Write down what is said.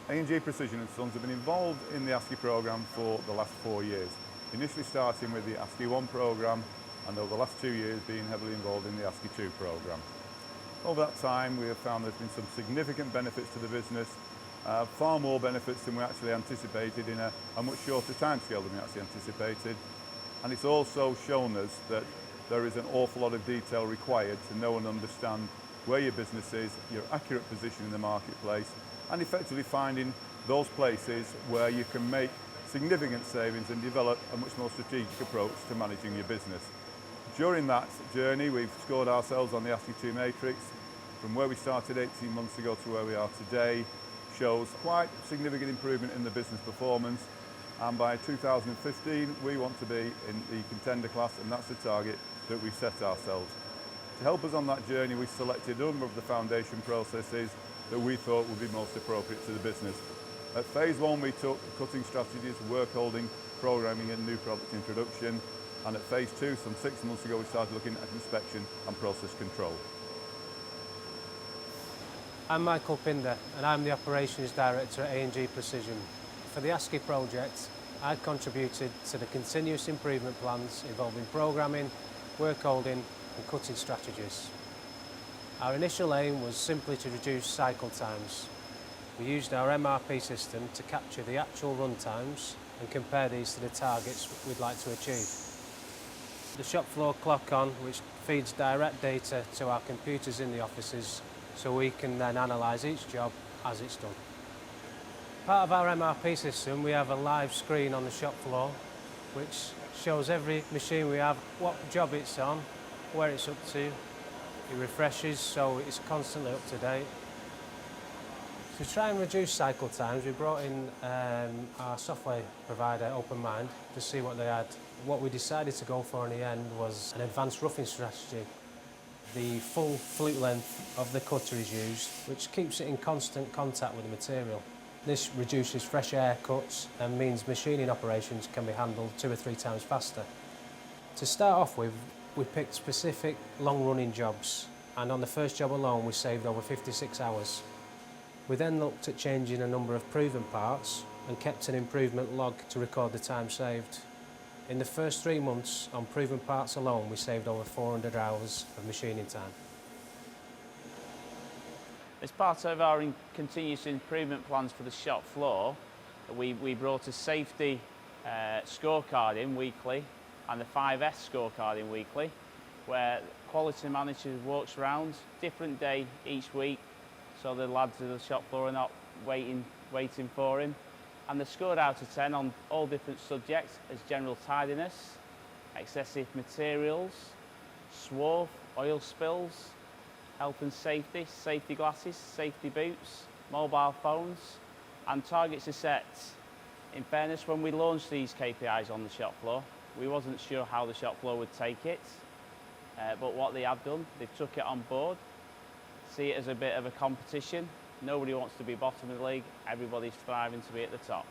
A&G Precision and Sons have been involved in the ASCE programme for the last 4 years, initially starting with the ASCE 1 programme and over the last 2 years being heavily involved in the ASCE 2 programme. Over that time we have found there's been some significant benefits to the business, far more benefits than we actually anticipated in a much shorter timescale than we actually anticipated, and it's also shown us that there is an awful lot of detail required to know and understand where your business is, your accurate position in the marketplace, and effectively finding those places where you can make significant savings and develop a much more strategic approach to managing your business. During that journey we've scored ourselves on the ASCE 2 matrix. From where we started 18 months ago to where we are today shows quite significant improvement in the business performance, and by 2015 we want to be in the contender class, and that's the target that we've set ourselves. To help us on that journey we selected a number of the foundation processes that we thought would be most appropriate to the business. At phase 1 we took cutting strategies, work holding, programming and new product introduction, and at phase 2 some 6 months ago we started looking at inspection and process control. I'm Michael Pinder and I'm the Operations Director at A&G Precision. For the ASCE project I contributed to the continuous improvement plans involving programming, work holding and cutting strategies. Our initial aim was simply to reduce cycle times. We used our MRP system to capture the actual run times and compare these to the targets we'd like to achieve. The shop floor clock on, which feeds direct data to our computers in the offices so we can then analyse each job as it's done. Part of our MRP system we have a live screen on the shop floor which shows every machine we have, what job it's on, where it's up to. It refreshes so it's constantly up to date. To try and reduce cycle times we brought in our software provider OpenMind to see what they had. What we decided to go for in the end was an advanced roughing strategy. The full flute length of the cutter is used, which keeps it in constant contact with the material. This reduces fresh air cuts and means machining operations can be handled 2 or 3 times faster. To start off with, we picked specific long-running jobs, and on the first job alone we saved over 56 hours. We then looked at changing a number of proven parts and kept an improvement log to record the time saved. In the first 3 months, on proven parts alone, we saved over 400 hours of machining time. As part of our continuous improvement plans for the shop floor, we brought a safety scorecard in weekly and the 5S scorecard in weekly, where quality manager walks around, different day each week, so the lads at the shop floor are not waiting for him. And they're scored out of 10 on all different subjects as general tidiness, excessive materials, swarf, oil spills, health and safety, safety glasses, safety boots, mobile phones, and targets are set. In fairness, when we launched these KPIs on the shop floor, we wasn't sure how the shop floor would take it, but what they have done, they've took it on board, see it as a bit of a competition. Nobody wants to be bottom of the league, everybody's thriving to be at the top.